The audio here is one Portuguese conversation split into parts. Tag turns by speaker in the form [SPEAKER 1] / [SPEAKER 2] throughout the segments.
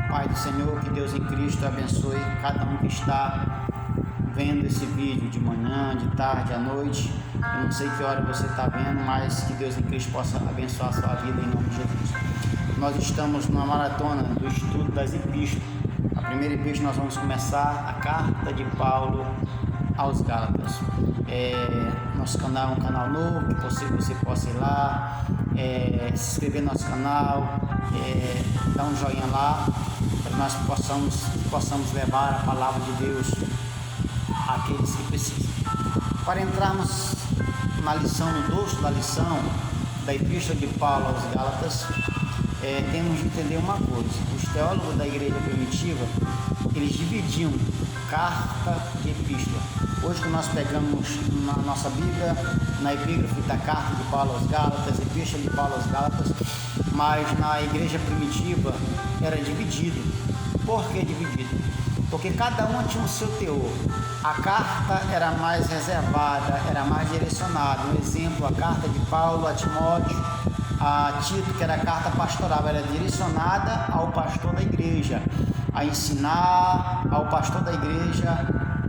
[SPEAKER 1] Pai do Senhor, que Deus em Cristo abençoe cada um que está vendo esse vídeo de manhã, de tarde, à noite. Eu não sei que hora você está vendo, mas que Deus em Cristo possa abençoar a sua vida em nome de Jesus. Nós estamos numa maratona do estudo das epístolas. A primeira epístola nós vamos começar a carta de Paulo aos Gálatas. Nosso canal é um canal novo, que você possa ir lá, se inscrever no nosso canal, dar um joinha lá, para que nós possamos levar a palavra de Deus àqueles que precisam. Para entrarmos na lição, no dorso da lição da epístola de Paulo aos Gálatas, temos de entender uma coisa: os teólogos da igreja primitiva, eles dividiam carta de epístola. Hoje que nós pegamos na nossa Bíblia, na epígrafe da carta de Paulo aos Gálatas, epístola de Paulo aos Gálatas, mas na igreja primitiva era dividido. Por que dividido? Porque cada uma tinha o seu teor. A carta era mais reservada, era mais direcionada. Um exemplo, a carta de Paulo a Timóteo, a Tito, que era a carta pastoral, era direcionada ao pastor da igreja, a ensinar ao pastor da igreja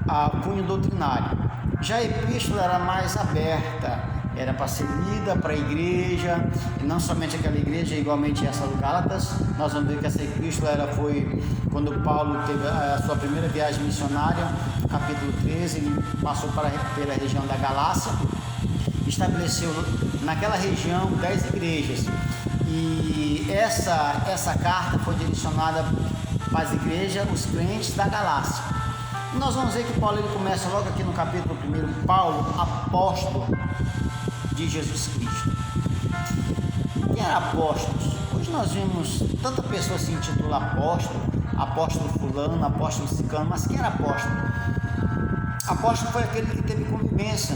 [SPEAKER 1] a cunho doutrinário. Já a epístola era mais aberta, era para ser lida para a igreja, e não somente aquela igreja, igualmente essa do Gálatas. Nós vamos ver que essa epístola foi quando Paulo teve a sua primeira viagem missionária, capítulo 13, ele passou pela região da Galácia, estabeleceu naquela região 10 igrejas, e essa carta foi direcionada para as igrejas, os crentes da Galácia. E nós vamos ver que Paulo, ele começa logo aqui no capítulo 1, Paulo, apóstolo de Jesus Cristo. Quem era apóstolo? Hoje nós vemos tanta pessoa se intitula apóstolo fulano, apóstolo ciclano, mas quem era apóstolo? Apóstolo foi aquele que teve convivência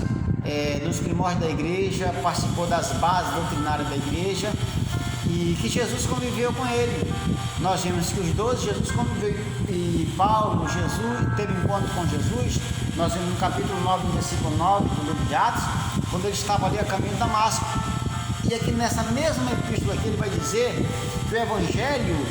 [SPEAKER 1] nos primórdios da igreja, participou das bases doutrinárias da igreja, e que Jesus conviveu com ele. Nós vemos que os 12 Jesus conviveu, e Paulo, Jesus, teve encontro com Jesus. Nós vemos no capítulo 9, versículo 9 do livro de Atos, quando ele estava ali a caminho de Damasco. E aqui nessa mesma epístola aqui ele vai dizer que o evangelho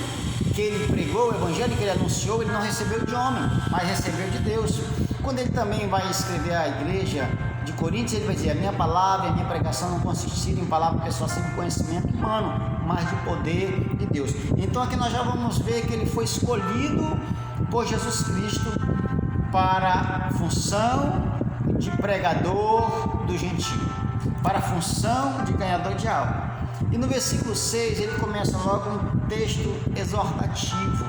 [SPEAKER 1] que ele pregou, o evangelho que ele anunciou, ele não recebeu de homem, mas recebeu de Deus. Quando ele também vai escrever à igreja de Coríntios, ele vai dizer: a minha palavra e a minha pregação não consistiram em palavra pessoal sem conhecimento humano, mas de poder de Deus. Então aqui nós já vamos ver que ele foi escolhido por Jesus Cristo para a função de pregador do gentio, para a função de ganhador de alma. E no versículo 6 ele começa logo um texto exortativo.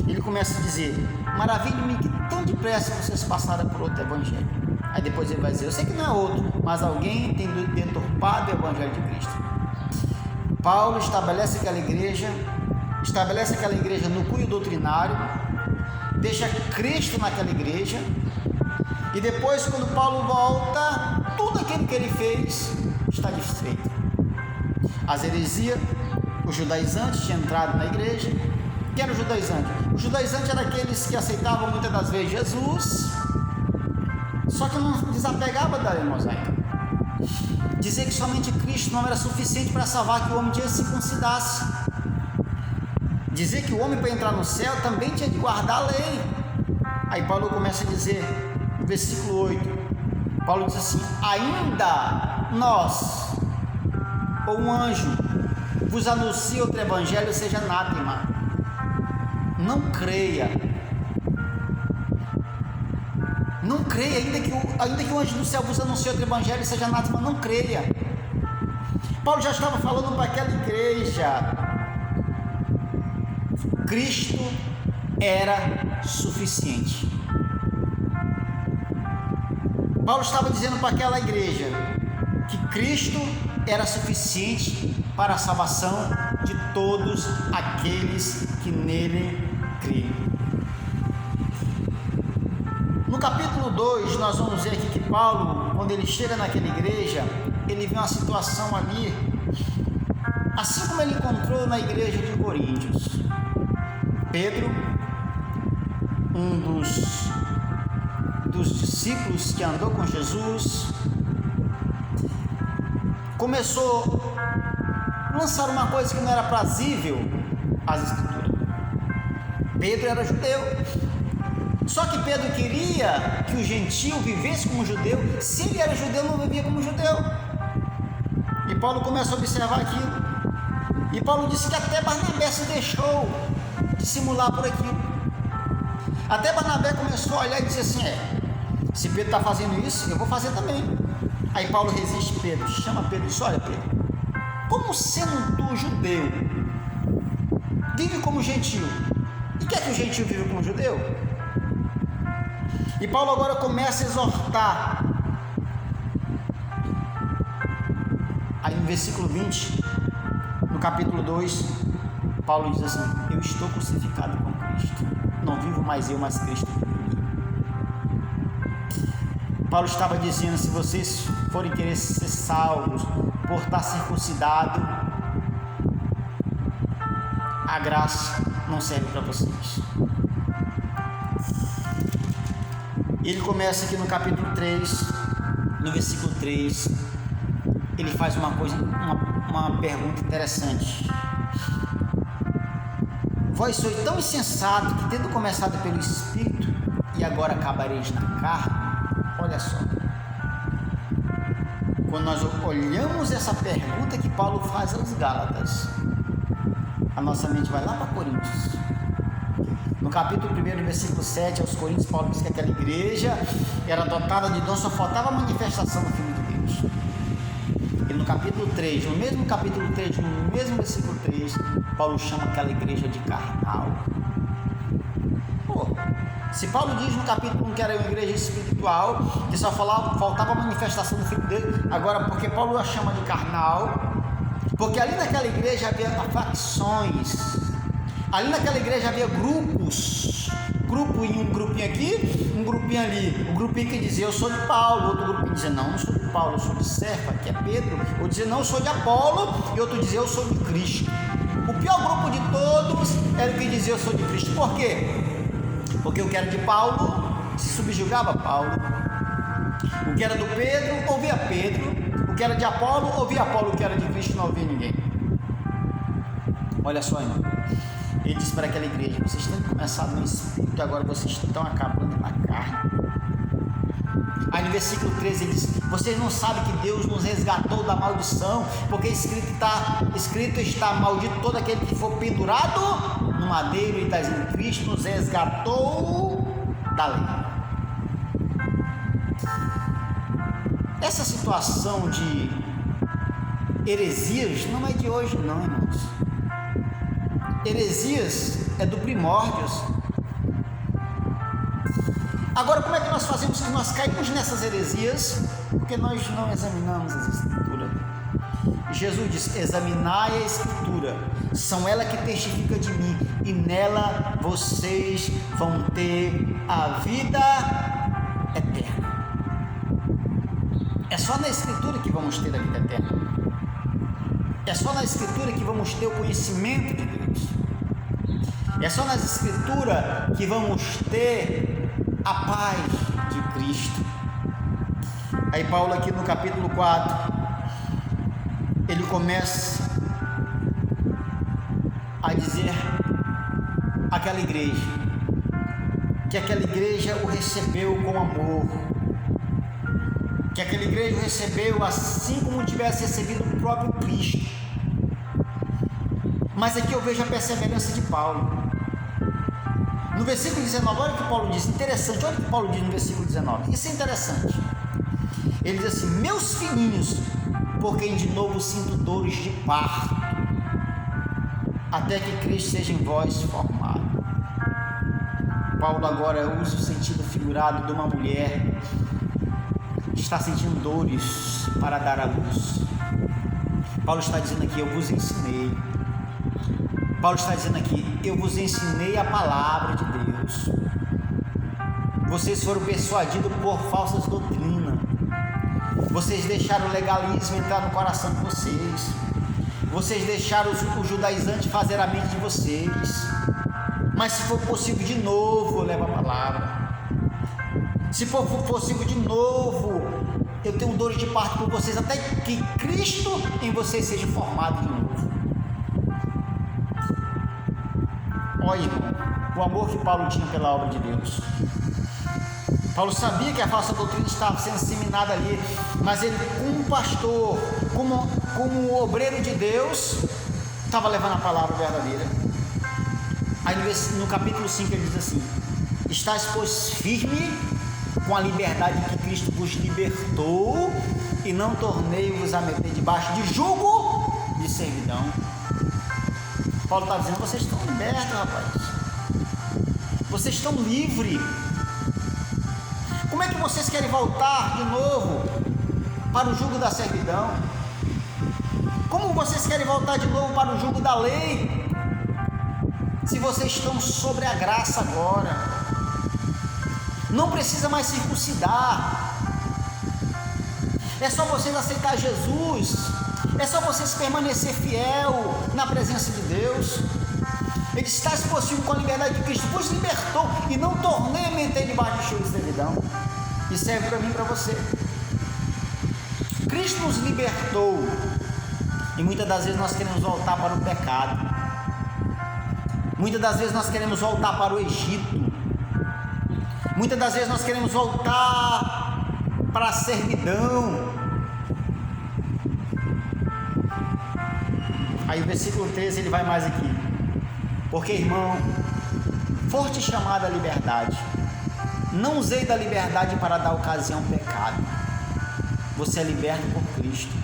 [SPEAKER 1] Ele começa a dizer: maravilho-me que tão depressa vocês passaram por outro evangelho. Aí depois ele vai dizer: eu sei que não é outro, mas alguém tem deturpado o evangelho de Cristo. Paulo estabelece aquela igreja no cunho doutrinário, deixa Cristo naquela igreja, e depois, quando Paulo volta, tudo aquilo que ele fez está desfeito. As heresias, os judaizantes tinham entrado na igreja. Quem era o judaizante? O judaizante era aqueles que aceitavam muitas das vezes Jesus, só que não desapegava da lei mosaica. Dizer que somente Cristo não era suficiente para salvar, que o homem tinha que se circuncidasse. Dizer que o homem, para entrar no céu, também tinha de guardar a lei. Aí Paulo começa a dizer, no versículo 8, Paulo diz assim: ainda nós, ou um anjo, vos anuncia outro evangelho, seja anátema. Não creia. Não creia, ainda que o anjo do céu vos anuncie outro evangelho, seja anátema, não creia. Paulo já estava falando para aquela igreja: Cristo era suficiente. Paulo estava dizendo para aquela igreja que Cristo era suficiente para a salvação de todos aqueles que nele creem. No capítulo 2, nós vamos ver aqui que Paulo, quando ele chega naquela igreja, ele vê uma situação ali, assim como ele encontrou na igreja de Coríntios. Pedro, um dos discípulos que andou com Jesus, começou a lançar uma coisa que não era prazível às Escrituras. Pedro era judeu. Só que Pedro queria que o gentio vivesse como judeu. Se ele era judeu, não vivia como judeu. E Paulo começa a observar aquilo. E Paulo disse que até Barnabé se deixou de simular por aquilo. Até Barnabé começou a olhar e disse assim: se Pedro está fazendo isso, eu vou fazer também. Aí Paulo resiste Pedro, chama Pedro e diz: olha Pedro, como sendo tu judeu, vive como gentio, e quer que o gentio viva como judeu? E Paulo agora começa a exortar. Aí no versículo 20, no capítulo 2, Paulo diz assim: eu estou crucificado com Cristo, não vivo mais eu, mas Cristo vive em mim. Paulo estava dizendo: se vocês forem querer ser salvos por estar circuncidado, a graça não serve para vocês. Ele começa aqui no capítulo 3, no versículo 3, ele faz uma pergunta interessante. Vós sois tão insensato que, tendo começado pelo Espírito e agora acabareis na carne. Olha só, quando nós olhamos essa pergunta que Paulo faz aos Gálatas, a nossa mente vai lá para Coríntios. No capítulo 1, versículo 7, aos Coríntios, Paulo diz que aquela igreja era dotada de dom, só faltava a manifestação do Filho de Deus. E no capítulo 3, no mesmo capítulo 3, no mesmo versículo 3, Paulo chama aquela igreja de carnal. Se Paulo diz no capítulo 1 que era uma igreja espiritual, que só faltava a manifestação do Filho de Deus, agora porque Paulo a chama de carnal, porque ali naquela igreja havia facções, ali naquela igreja havia grupos, um grupinho aqui, um grupinho ali, um grupinho que dizia: eu sou de Paulo, outro grupinho dizia: não, não sou de Paulo, eu sou de Cefa, que é Pedro, outro dizia: não, eu sou de Apolo, e outro dizia: eu sou de Cristo. O pior grupo de todos era o que dizia: eu sou de Cristo. Por quê? Porque o que era de Paulo se subjugava a Paulo, o que era do Pedro ouvia Pedro, o que era de Apolo ouvia Apolo, o que era de Cristo não ouvia ninguém. Olha só, irmão, ele disse para aquela igreja: vocês têm começado no Espírito e agora vocês estão acabando na carne. Aí no versículo 13 ele diz: vocês não sabem que Deus nos resgatou da maldição, porque escrito está: maldito todo aquele que for pendurado no madeiro. E está dizendo: Cristo nos resgatou da lei. Essa situação de heresias não é de hoje não, irmãos. Heresias é do primórdios. Agora, como é que nós fazemos que nós caímos nessas heresias? Porque nós não examinamos as Escrituras. Jesus diz: examinai a Escritura, são ela que testifica de mim, e nela vocês vão ter a vida eterna. É só na Escritura que vamos ter a vida eterna. É só na Escritura que vamos ter o conhecimento de Deus. É só nas Escrituras que vamos ter a paz de Cristo. Aí Paulo aqui no capítulo 4, ele começa a dizer àquela igreja, que aquela igreja o recebeu com amor, que aquela igreja o recebeu assim como tivesse recebido o próprio Cristo. Mas aqui eu vejo a perseverança de Paulo. No versículo 19, olha o que Paulo diz, interessante, olha o que Paulo diz no versículo 19, isso é interessante. Ele diz assim: meus filhinhos, por quem de novo sinto dores de parto, até que Cristo seja em vós formado. Paulo agora usa o sentido figurado de uma mulher que está sentindo dores para dar à luz. Paulo está dizendo aqui: eu vos ensinei. Paulo está dizendo aqui: eu vos ensinei a palavra de Deus. Vocês foram persuadidos por falsas doutrinas. Vocês deixaram o legalismo entrar no coração de vocês. Vocês deixaram o judaizante fazer a mente de vocês. Mas se for possível de novo, eu levo a palavra. Se for possível de novo, eu tenho dores de parto por vocês, até que Cristo em vocês seja formado de novo. Olha, irmão, o amor que Paulo tinha pela obra de Deus. Paulo sabia que a falsa doutrina estava sendo disseminada ali, mas ele, como pastor, como obreiro de Deus, estava levando a palavra verdadeira. Aí no capítulo 5 ele diz assim: estáis, pois, firme com a liberdade que Cristo vos libertou, e não tornei-vos a meter debaixo de jugo de servidão. Paulo está dizendo: vocês estão libertos, rapaz. Vocês estão livres. Como é que vocês querem voltar de novo para o jugo da servidão? Como vocês querem voltar de novo para o jugo da lei, se vocês estão sobre a graça agora? Não precisa mais circuncidar. É só vocês aceitar Jesus. É só vocês permanecer fiel na presença de Deus. Ele está exposto com a liberdade que Cristo vos libertou, e não tornei a meter debaixo de jugo de servidão. E serve para mim e para você. Cristo nos libertou, e muitas das vezes nós queremos voltar para o pecado. Muitas das vezes nós queremos voltar para o Egito. Muitas das vezes nós queremos voltar para a servidão. Aí o versículo 13 ele vai mais aqui: porque, irmão, forte chamada à liberdade, não usei da liberdade para dar ocasião ao pecado. Você é liberto por Cristo,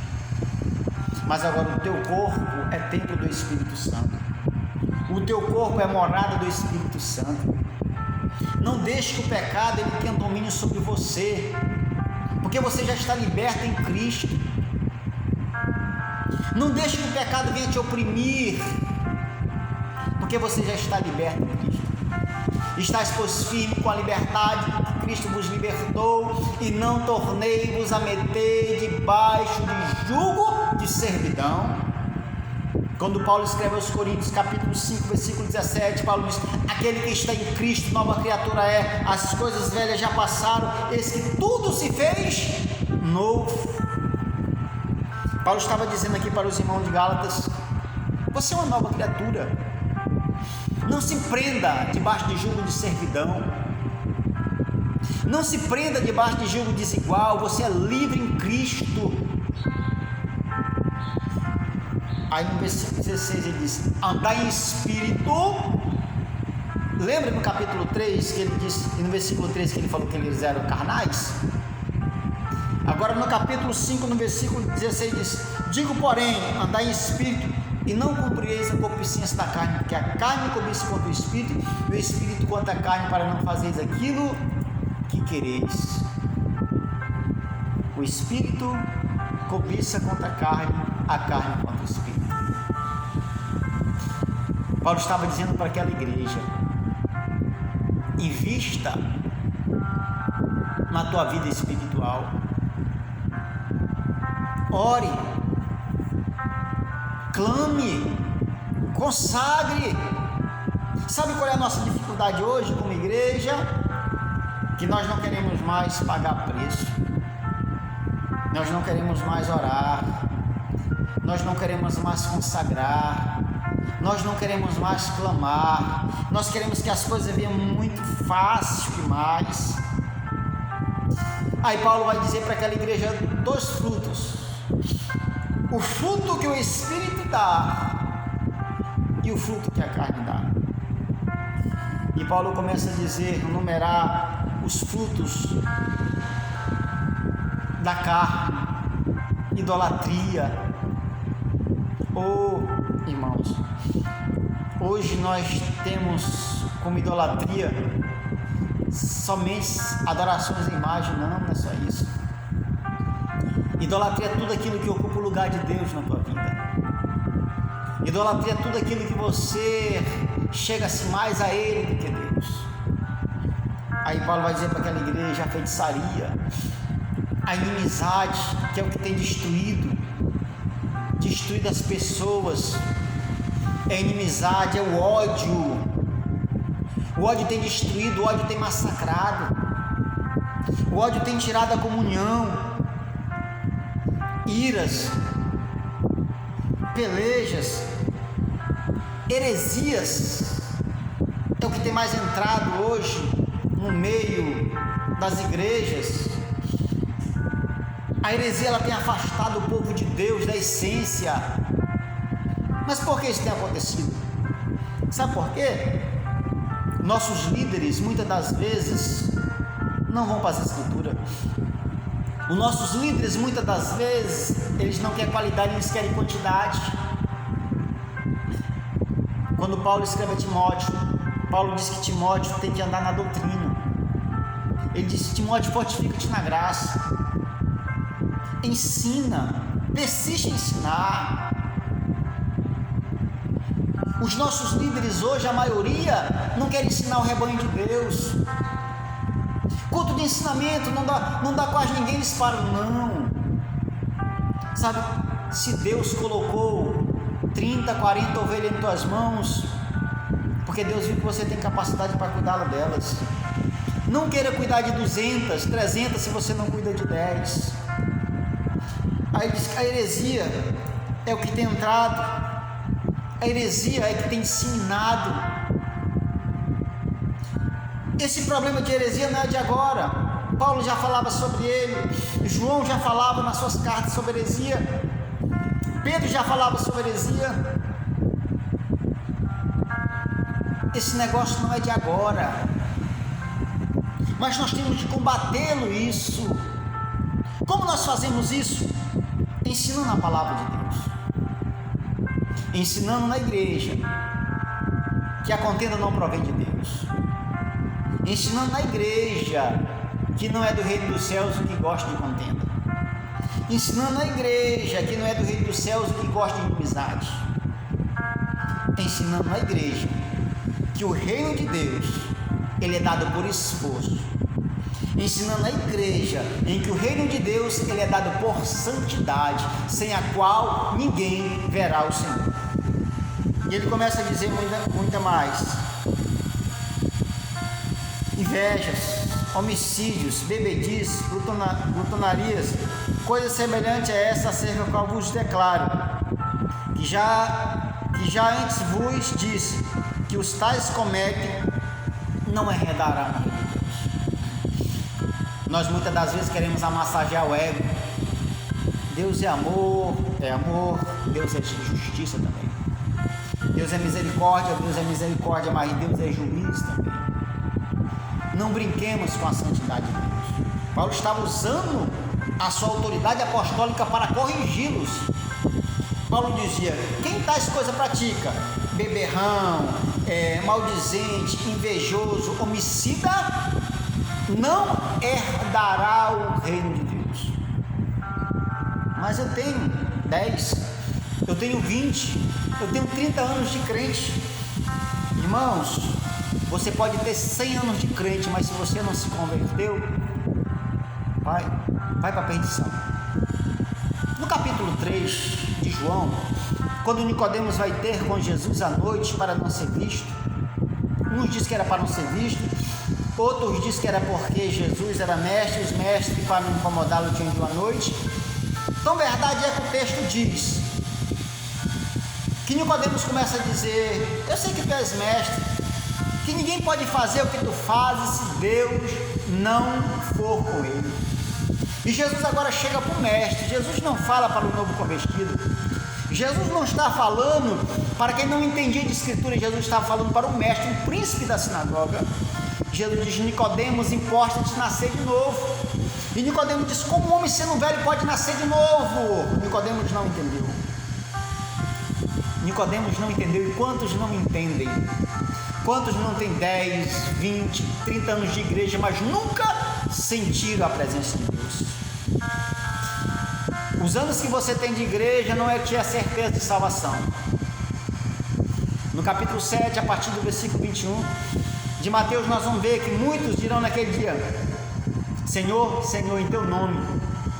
[SPEAKER 1] mas agora o teu corpo é templo do Espírito Santo. O teu corpo é morada do Espírito Santo. Não deixe que o pecado ele tenha domínio sobre você, porque você já está liberto em Cristo. Não deixe que o pecado venha te oprimir, porque você já está liberto em Cristo. Estás, pois, firme com a liberdade que Cristo vos libertou, e não tornei-vos a meter debaixo de jugo de servidão. Quando Paulo escreve aos Coríntios, capítulo 5, versículo 17, Paulo diz: aquele que está em Cristo, nova criatura é, as coisas velhas já passaram, eis que tudo se fez novo. Paulo estava dizendo aqui para os irmãos de Gálatas: você é uma nova criatura. Não se prenda debaixo de jugo de servidão. Não se prenda debaixo de jugo desigual. Você é livre em Cristo. Aí no versículo 16 ele diz: andai em espírito. Lembra no capítulo 3 que ele disse, e no versículo 3 que ele falou que eles eram carnais? Agora no capítulo 5, no versículo 16 diz: digo, porém, andai em espírito, e não cumprireis a concupiscência da carne, porque a carne cobiça contra o espírito, e o espírito contra a carne, para não fazeres aquilo que quereis. O espírito cobiça contra a carne contra o espírito. Paulo estava dizendo para aquela igreja: invista na tua vida espiritual, ore, clame, consagre. Sabe qual é a nossa dificuldade hoje como igreja? Que nós não queremos mais pagar preço, nós não queremos mais orar, nós não queremos mais consagrar, nós não queremos mais clamar, nós queremos que as coisas venham muito fácil demais. Aí Paulo vai dizer para aquela igreja dois frutos: o fruto que o Espírito dá e o fruto que a carne dá. E Paulo começa a dizer, numerar os frutos da carne: idolatria. Oh, irmãos, hoje nós temos como idolatria somente adorações à imagem. Não é só isso. Idolatria é tudo aquilo que ocupa o lugar de Deus na tua vida. Idolatria é tudo aquilo que você chega-se mais a Ele do que Deus. Aí Paulo vai dizer para aquela igreja: a feitiçaria, a inimizade, que é o que tem destruído as pessoas. É a inimizade, é o ódio. O ódio tem destruído, o ódio tem massacrado, o ódio tem tirado a comunhão. Iras, pelejas, heresias é o que tem mais entrado hoje no meio das igrejas, a heresia ela tem afastado o povo de Deus da essência. Mas por que isso tem acontecido? Sabe por quê? Nossos líderes muitas das vezes não vão para as escrituras. Os nossos líderes muitas das vezes eles não querem qualidade, eles querem quantidade. Quando Paulo escreve a Timóteo, Paulo diz que Timóteo tem que andar na doutrina. Ele disse: Timóteo, fortifica-te na graça, ensina, persiste em ensinar. Os nossos líderes hoje, a maioria, não querem ensinar o rebanho de Deus. Culto de ensinamento, não dá quase ninguém, eles param, não. Sabe, se Deus colocou 30, 40 ovelhas em tuas mãos, porque Deus viu que você tem capacidade para cuidá-la delas. Não queira cuidar de 200, 300 se você não cuida de 10. Aí diz que a heresia é o que tem entrado, a heresia é que tem disseminado. Esse problema de heresia não é de agora. Paulo já falava sobre ele, João já falava nas suas cartas sobre heresia, Pedro já falava sobre heresia. Esse negócio não é de agora, mas nós temos de combatê-lo isso. Como nós fazemos isso? Ensinando a palavra de Deus, ensinando na igreja que a contenda não provém de Deus, ensinando na igreja que não é do reino dos céus o que gosta de contenda, ensinando na igreja que não é do reino dos céus o que gosta de inimizade, ensinando na igreja que o reino de Deus ele é dado por esforço, ensinando na igreja em que o reino de Deus ele é dado por santidade, sem a qual ninguém verá o Senhor. E ele começa a dizer muita mais: invejas, homicídios, bebedices, glutonarias, coisa semelhante a essa acerca da qual vos declaro, que já antes vos disse, que os tais cometem, não herdarão o reino de Deus. Nós muitas das vezes queremos amassagear o ego. Deus é amor, Deus é justiça também. Deus é misericórdia, mas Deus é juiz também. Não brinquemos com a santidade de Deus. Paulo estava usando a sua autoridade apostólica para corrigi-los. Paulo dizia: quem tais coisas pratica? Beberrão, maldizente, invejoso, homicida, não herdará o reino de Deus. Mas eu tenho 10, eu tenho 20, eu tenho 30 anos de crente. Irmãos, você pode ter 100 anos de crente, mas se você não se converteu, vai para a perdição. No capítulo 3 de João, quando Nicodemos vai ter com Jesus à noite para não ser visto, uns diz que era para não ser visto, outros diz que era porque Jesus era mestre, os mestres para não incomodá-lo tinham de uma noite. Então verdade é que o texto diz que Nicodemos começa a dizer: eu sei que tu és mestre, que ninguém pode fazer o que tu fazes se Deus não for com ele. E Jesus agora chega para o mestre. Jesus não fala para o novo convertido, Jesus não está falando para quem não entendia de escritura, Jesus está falando para o mestre, o príncipe da sinagoga. Jesus diz: Nicodemos, importa-te nascer de novo. E Nicodemos diz: como um homem sendo velho pode nascer de novo? Nicodemos não entendeu. Nicodemos não entendeu. E quantos não entendem? Quantos não têm 10, 20, 30 anos de igreja, mas nunca sentiram a presença de Deus? Os anos que você tem de igreja não é que é a certeza de salvação. No capítulo 7, a partir do versículo 21 de Mateus, nós vamos ver que muitos dirão naquele dia: Senhor, Senhor, em teu nome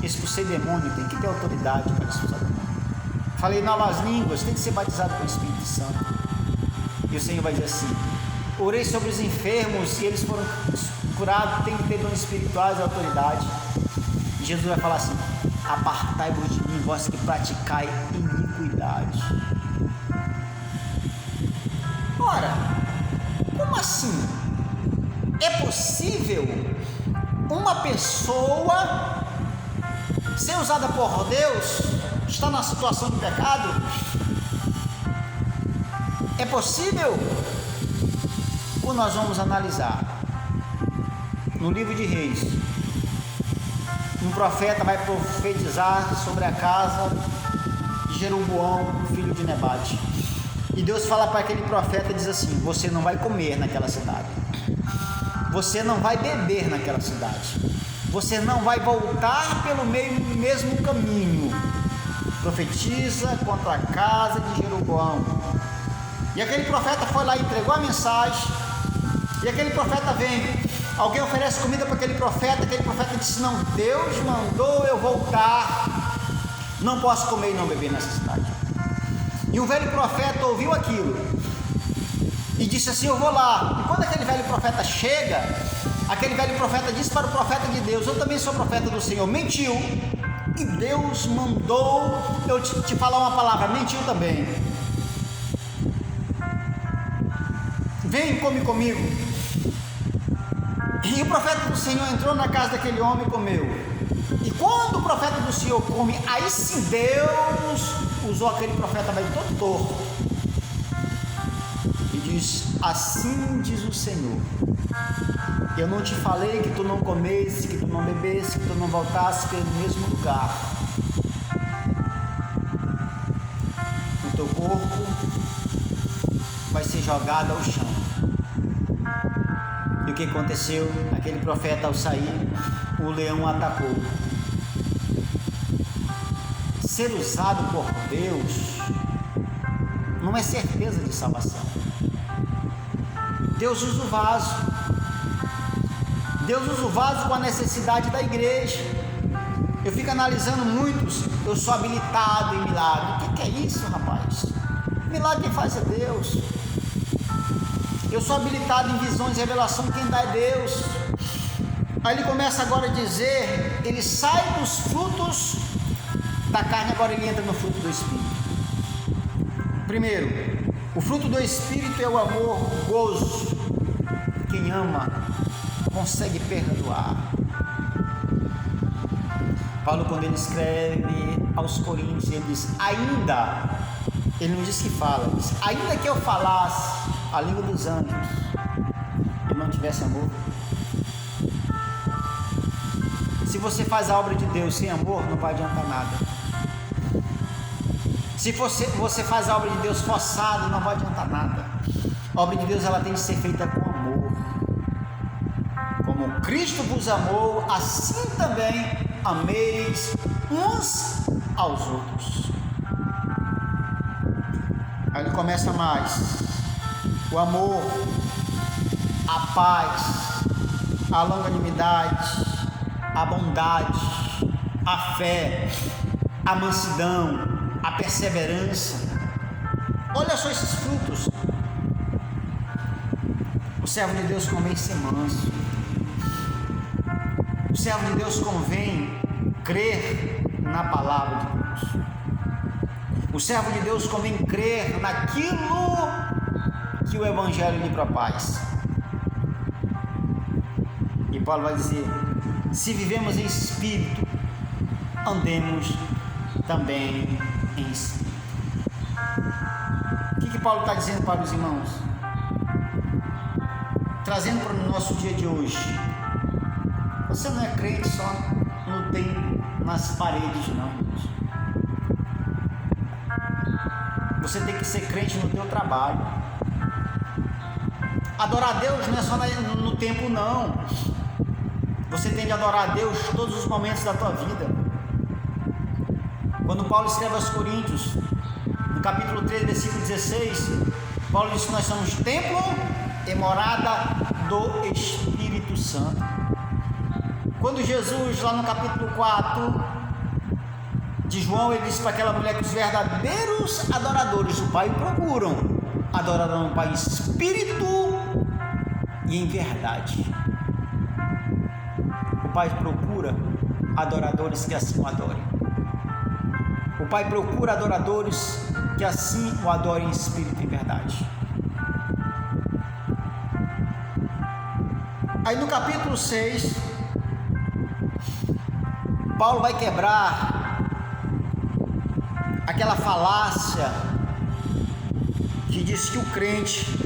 [SPEAKER 1] expulsei demônio. Tem que ter autoridade para expulsar demônio. Falei novas línguas, tem que ser batizado pelo Espírito Santo. E o Senhor vai dizer assim: orei sobre os enfermos e eles foram curados, tem que ter dons espirituais e autoridade. E Jesus vai falar assim: apartai-vos de mim, vós que praticai iniquidade. Ora, como assim? possível uma pessoa ser usada por Deus, está na situação de pecado? É possível? Ou nós vamos analisar no livro de Reis, um profeta vai profetizar sobre a casa de Jeroboão, filho de Nebate, e Deus fala para aquele profeta, diz assim: você não vai comer naquela cidade, você não vai beber naquela cidade, você não vai voltar pelo mesmo caminho. Profetiza contra a casa de Jeroboão. E aquele profeta foi lá e entregou a mensagem, e aquele profeta vem, alguém oferece comida para aquele profeta disse: não, Deus mandou eu voltar, não posso comer e não beber nessa cidade. E o velho profeta ouviu aquilo e disse assim: eu vou lá. E quando aquele velho profeta chega, aquele velho profeta disse para o profeta de Deus: eu também sou profeta do Senhor. Mentiu, e Deus mandou eu te falar uma palavra. Mentiu também. Vem, come comigo. E o profeta do Senhor entrou na casa daquele homem e comeu. E quando o profeta do Senhor come, aí sim Deus usou aquele profeta velho todo torto e diz: assim diz o Senhor, eu não te falei que tu não comesse, que tu não bebesse, que tu não voltasse pelo mesmo lugar. O teu corpo vai ser jogado ao chão. E o que aconteceu? Aquele profeta, ao sair, o leão atacou. Ser usado por Deus não é certeza de salvação. Deus usa o vaso. Deus usa o vaso com a necessidade da igreja. Eu fico analisando muitos: eu sou habilitado em milagre. O que é isso, rapaz? Milagre quem faz é Deus. Eu sou habilitado em visões e revelação, quem dá é Deus. Aí ele começa agora a dizer, ele sai dos frutos da carne, agora ele entra no fruto do Espírito. Primeiro, o fruto do Espírito é o amor, o gozo. Quem ama consegue perdoar. Paulo, quando ele escreve aos Coríntios, ele diz: ainda, ele não diz que fala, ele diz: ainda que eu falasse a língua dos anjos e não tivesse amor. Se você faz a obra de Deus sem amor, não vai adiantar nada. Se você faz a obra de Deus forçado, não vai adiantar nada. A obra de Deus, ela tem que ser feita com amor. Como Cristo vos amou, assim também ameis uns aos outros. Aí ele começa mais: o amor, a paz, a longanimidade, a bondade, a fé, a mansidão, a perseverança. Olha só esses frutos. O servo de Deus convém ser manso. O servo de Deus convém crer na palavra de Deus. O servo de Deus convém crer naquilo que o Evangelho lhe propaz. E Paulo vai dizer: se vivemos em espírito, andemos também em espírito. O que Paulo está dizendo para os irmãos? Trazendo para o nosso dia de hoje: você não é crente só no templo, nas paredes, não. Você tem que ser crente no teu trabalho. Adorar a Deus não é só no templo, não. Você tem de adorar a Deus todos os momentos da tua vida. Quando Paulo escreve aos Coríntios, no capítulo 3, versículo 16, Paulo diz que nós somos templo e morada do Espírito Santo. Quando Jesus, lá no capítulo 4 de João, ele disse para aquela mulher que os verdadeiros adoradores do Pai procuram, adorarão o Pai em espírito e em verdade. O Pai procura adoradores que assim o adorem. O Pai procura adoradores que assim o adorem em espírito e em verdade. Aí no capítulo 6, Paulo vai quebrar aquela falácia que diz que o crente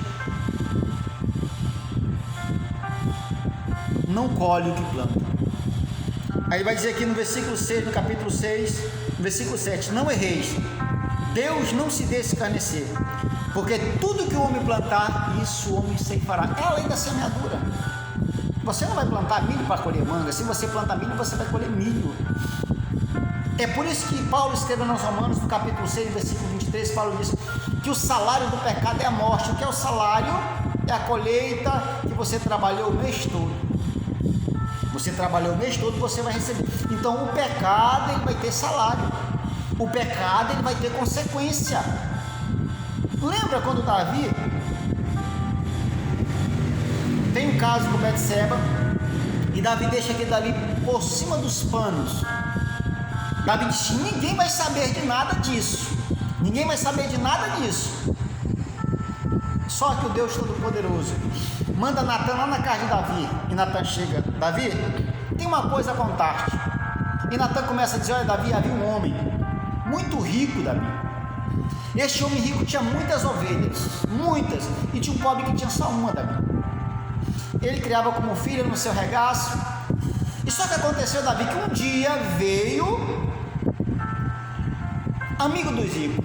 [SPEAKER 1] não colhe o que planta. Aí vai dizer aqui no versículo 6, no capítulo 6, no versículo 7: não erreis, Deus não se deixe escarnecer, porque tudo que o homem plantar, isso o homem ceifará. É a lei da semeadura. Você não vai plantar milho para colher manga. Se você plantar milho, você vai colher milho. É por isso que Paulo escreve nos Romanos, no capítulo 6, versículo 23, Paulo diz que o salário do pecado é a morte. O que é o salário? É a colheita que você trabalhou o mês todo. Você trabalhou o mês todo, você vai receber. Então o pecado, ele vai ter salário. O pecado, ele vai ter consequência. Lembra quando Davi tem um caso com Betseba e Davi deixa aquele Davi por cima dos panos? Davi disse: ninguém vai saber de nada disso, ninguém vai saber de nada disso. Só que o Deus Todo-Poderoso manda Natan lá na casa de Davi, e Natan chega: Davi, tem uma coisa a contar-te. E Natan começa a dizer: olha, Davi, havia um homem muito rico, Davi. Este homem rico tinha muitas ovelhas, muitas, e tinha um pobre que tinha só uma, Davi. Ele criava como filha no seu regaço. E só que aconteceu, Davi, que um dia veio amigo dos ricos.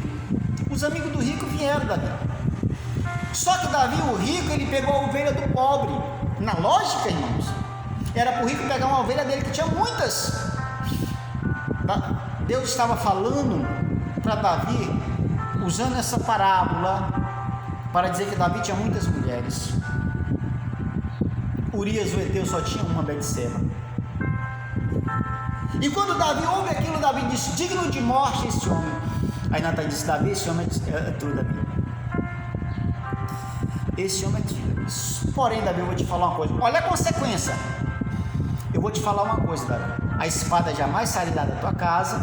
[SPEAKER 1] Os amigos do rico vieram, Davi. Só que Davi, o rico, ele pegou a ovelha do pobre. Na lógica, irmãos, era para o rico pegar uma ovelha dele que tinha muitas. Deus estava falando para Davi, usando essa parábola para dizer que Davi tinha muitas mulheres. Urias, o heteu, só tinha uma, Betseba. E quando Davi ouve aquilo, Davi disse: digno de morte esse homem. Aí Natan disse: Davi, esse homem é tu, Davi. Esse homem é tu. Porém, Davi, eu vou te falar uma coisa. Olha a consequência. Eu vou te falar uma coisa, Davi. A espada jamais sairá da tua casa.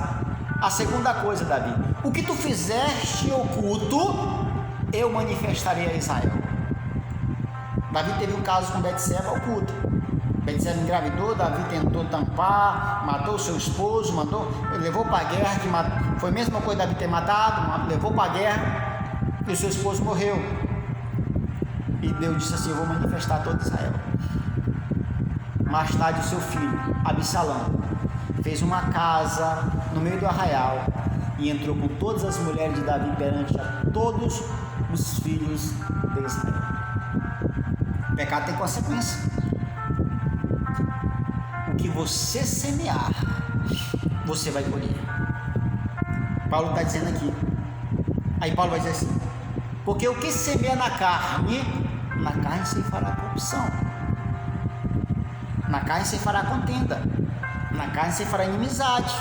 [SPEAKER 1] A segunda coisa, Davi: o que tu fizeste em oculto, eu manifestarei a Israel. Davi teve um caso com Betseba oculto. Betseba engravidou, Davi tentou tampar, matou seu esposo, levou para a guerra, foi a mesma coisa Davi ter matado, levou para a guerra e o seu esposo morreu. E Deus disse assim: eu vou manifestar todo Israel. Mais tarde o seu filho, Absalão, fez uma casa no meio do arraial e entrou com todas as mulheres de Davi perante a todos os filhos de Israel. O pecado tem consequência. O que você semear, você vai colher. Paulo está dizendo aqui. Aí Paulo vai dizer assim: porque o que semeia na carne se fará corrupção, na carne se fará contenda, na carne se fará inimizade,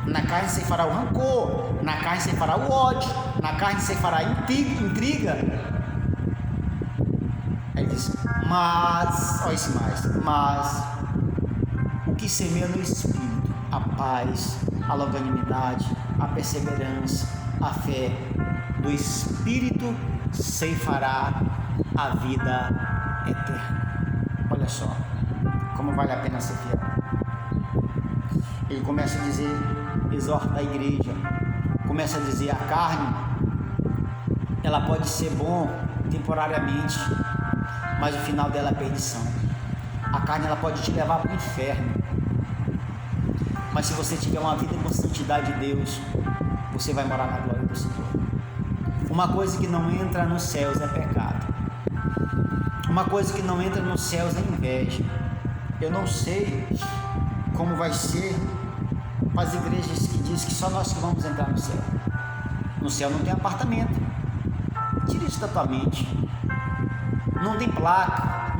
[SPEAKER 1] na carne se fará o rancor, na carne se fará o ódio, na carne se fará intriga. Aí ele diz: mas, olha isso mais, mas o que semeia no Espírito, a paz, a longanimidade, a perseverança, a fé, do Espírito ceifará a vida eterna. Olha só como vale a pena ser fiel. Ele começa a dizer, exorta a igreja, começa a dizer: a carne, ela pode ser bom temporariamente, mas o final dela é perdição. A carne, ela pode te levar para o inferno, mas se você tiver uma vida com santidade de Deus, você vai morar na glória do Senhor. Uma coisa que não entra nos céus é pecado. Uma coisa que não entra nos céus é inveja. Eu não sei como vai ser para as igrejas que dizem que só nós que vamos entrar no céu. No céu não tem apartamento. Tira isso da tua mente. Não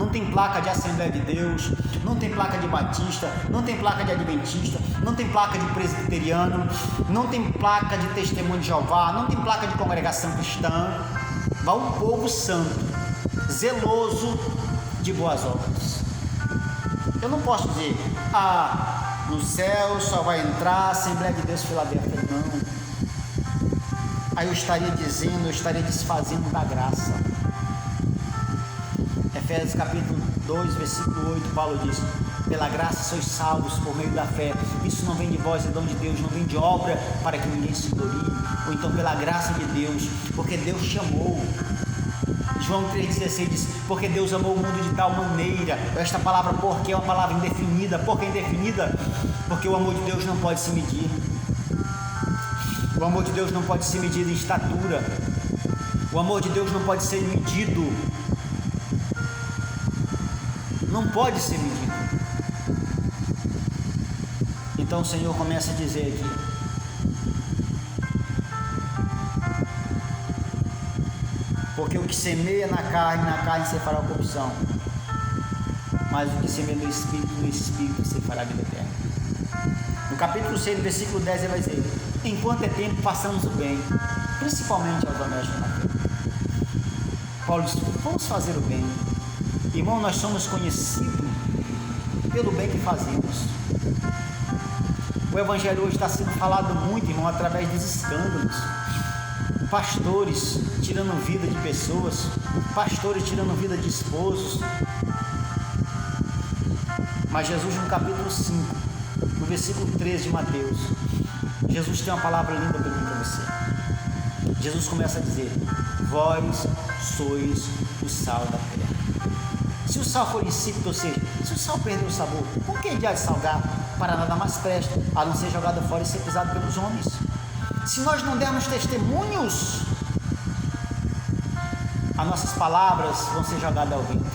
[SPEAKER 1] tem placa de Assembleia de Deus, não tem placa de Batista, não tem placa de Adventista, não tem placa de Presbiteriano, não tem placa de Testemunho de Jeová, não tem placa de Congregação Cristã. Vai um povo santo, zeloso de boas obras. Eu não posso dizer: no céu só vai entrar a Assembleia de Deus Filadélfia. Não. Aí eu estaria desfazendo da graça. Efésios capítulo 2, versículo 8, Paulo diz: pela graça sois salvos por meio da fé, isso não vem de vós, é dom de Deus, não vem de obra para que ninguém se glorie, ou então pela graça de Deus, porque Deus chamou. João 3,16 diz: porque Deus amou o mundo de tal maneira. Esta palavra porque é uma palavra indefinida. Por que indefinida? Porque o amor de Deus não pode se medir. O amor de Deus não pode ser medido em estatura. O amor de Deus não pode ser medido. Não pode ser medido. Então o Senhor começa a dizer aqui: porque o que semeia na carne se fará corrupção, mas o que semeia no Espírito se fará vida eterna. No capítulo 6, versículo 10, ele vai dizer: enquanto é tempo, façamos o bem, principalmente aos honestos na fé. Paulo diz: vamos fazer o bem. Irmão, nós somos conhecidos pelo bem que fazemos. O Evangelho hoje está sendo falado muito, irmão, através dos escândalos. Pastores tirando vida de pessoas, pastores tirando vida de esposos. Mas Jesus, no capítulo 5, no versículo 13 de Mateus, Jesus tem uma palavra linda para mim, para você. Jesus começa a dizer: vós sois o sal da terra. Se o sal for insípido, ou seja, se o sal perder o sabor, por que há de salgar? Para nada mais presta, a não ser jogado fora e ser pisado pelos homens. Se nós não dermos testemunhos, as nossas palavras vão ser jogadas ao vento.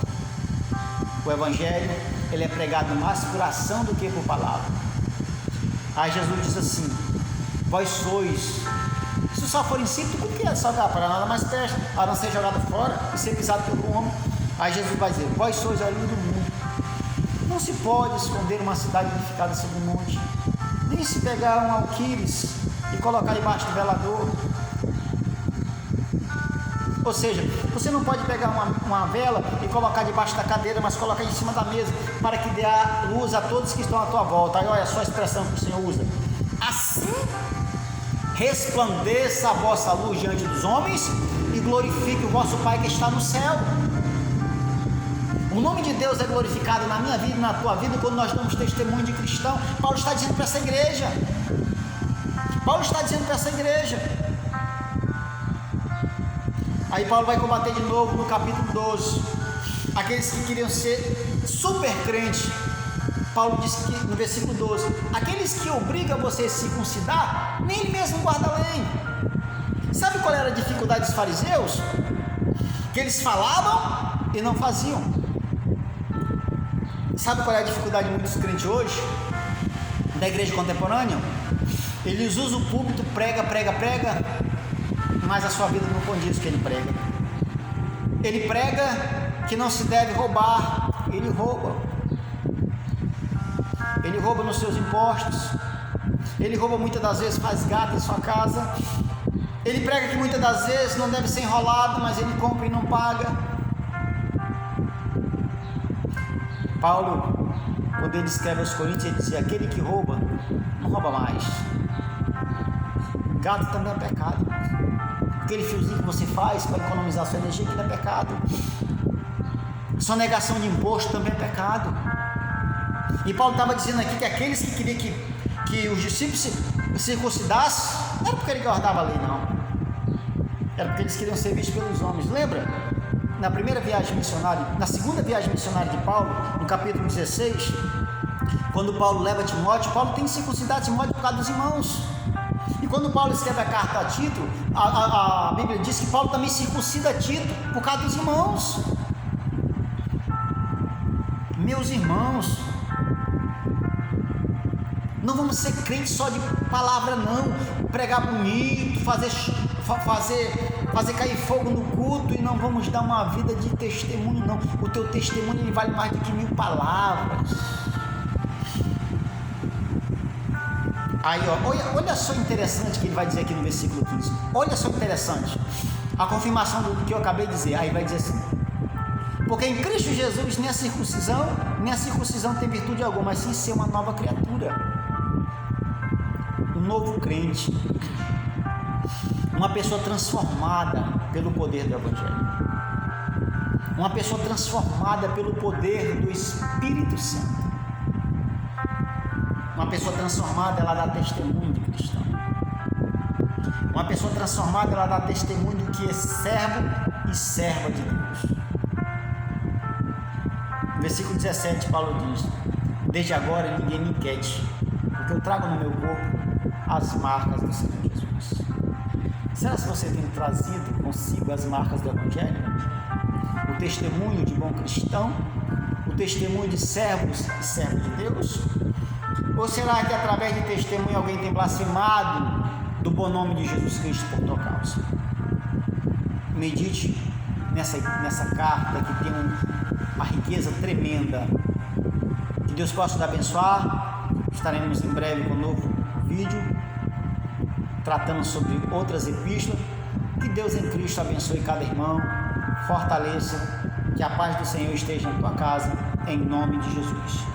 [SPEAKER 1] O Evangelho, ele é pregado mais por ação do que por palavra. Aí Jesus diz assim: vós sois, se o sal for insípido, por que salgar? Para nada mais presta, a não ser jogado fora e ser pisado pelo homem. Aí Jesus vai dizer: vós sois a luz do mundo. Não se pode esconder uma cidade edificada sobre um monte, nem se pegar um alqueires e colocar debaixo do velador. Ou seja, você não pode pegar uma vela e colocar debaixo da cadeira, mas colocar em cima da mesa, para que dê a luz a todos que estão à tua volta. Aí olha só a expressão que o Senhor usa: assim resplandeça a vossa luz diante dos homens e glorifique o vosso Pai que está no céu. O nome de Deus é glorificado na minha vida e na tua vida quando nós damos testemunho de cristão. Paulo está dizendo para essa igreja. Aí Paulo vai combater de novo no capítulo 12 aqueles que queriam ser super crentes. Paulo diz que no versículo 12: aqueles que obrigam você a circuncidar, nem ele mesmo guarda a lei. Sabe qual era a dificuldade dos fariseus? Que eles falavam e não faziam. Sabe qual é a dificuldade de muitos crentes hoje, da igreja contemporânea? Eles usam o púlpito, prega, mas a sua vida não condiz o que ele prega. Ele prega que não se deve roubar, ele rouba. Ele rouba nos seus impostos, ele rouba muitas das vezes, faz gato em sua casa. Ele prega que muitas das vezes não deve ser enrolado, mas ele compra e não paga. Paulo, quando ele escreve aos Coríntios, ele dizia: aquele que rouba, não rouba mais. Gato também é pecado. Aquele fiozinho que você faz para economizar sua energia, que não é pecado. Sonegação de imposto também é pecado. E Paulo estava dizendo aqui que aqueles que queriam que os discípulos se circuncidassem, não era porque ele guardava a lei, não. Era porque eles queriam ser vistos pelos homens. Lembra? Na primeira viagem missionária, na segunda viagem missionária de Paulo, no capítulo 16, quando Paulo leva Timóteo, Paulo tem que circuncidar Timóteo por causa dos irmãos. E quando Paulo escreve a carta a Tito, a Bíblia diz que Paulo também circuncida Tito por causa dos irmãos. Meus irmãos, não vamos ser crentes só de palavra, não. Pregar bonito, fazer cair fogo no culto, e não vamos dar uma vida de testemunho, não. O teu testemunho, ele vale mais do que 1000 palavras. Aí olha só interessante que ele vai dizer aqui no versículo 15. Olha só interessante a confirmação do que eu acabei de dizer. Aí vai dizer assim: porque em Cristo Jesus nem a circuncisão tem virtude alguma, mas sim ser uma nova criatura, um novo crente, uma pessoa transformada pelo poder do Evangelho. Uma pessoa transformada pelo poder do Espírito Santo. Uma pessoa transformada, ela dá testemunho de cristão. Uma pessoa transformada, ela dá testemunho do que é servo e serva de Deus. Versículo 17, Paulo diz: desde agora ninguém me inquiete, porque eu trago no meu corpo as marcas do Senhor Jesus. Será que você tem trazido consigo as marcas do Evangelho? O testemunho de bom cristão? O testemunho de servos e servos de Deus? Ou será que através de testemunho alguém tem blasfemado do bom nome de Jesus Cristo por tua causa? Medite nessa carta que tem uma riqueza tremenda. Que Deus possa te abençoar. Estaremos em breve com um novo vídeo tratando sobre outras epístolas. Que Deus em Cristo abençoe cada irmão, fortaleça, que a paz do Senhor esteja em tua casa, em nome de Jesus.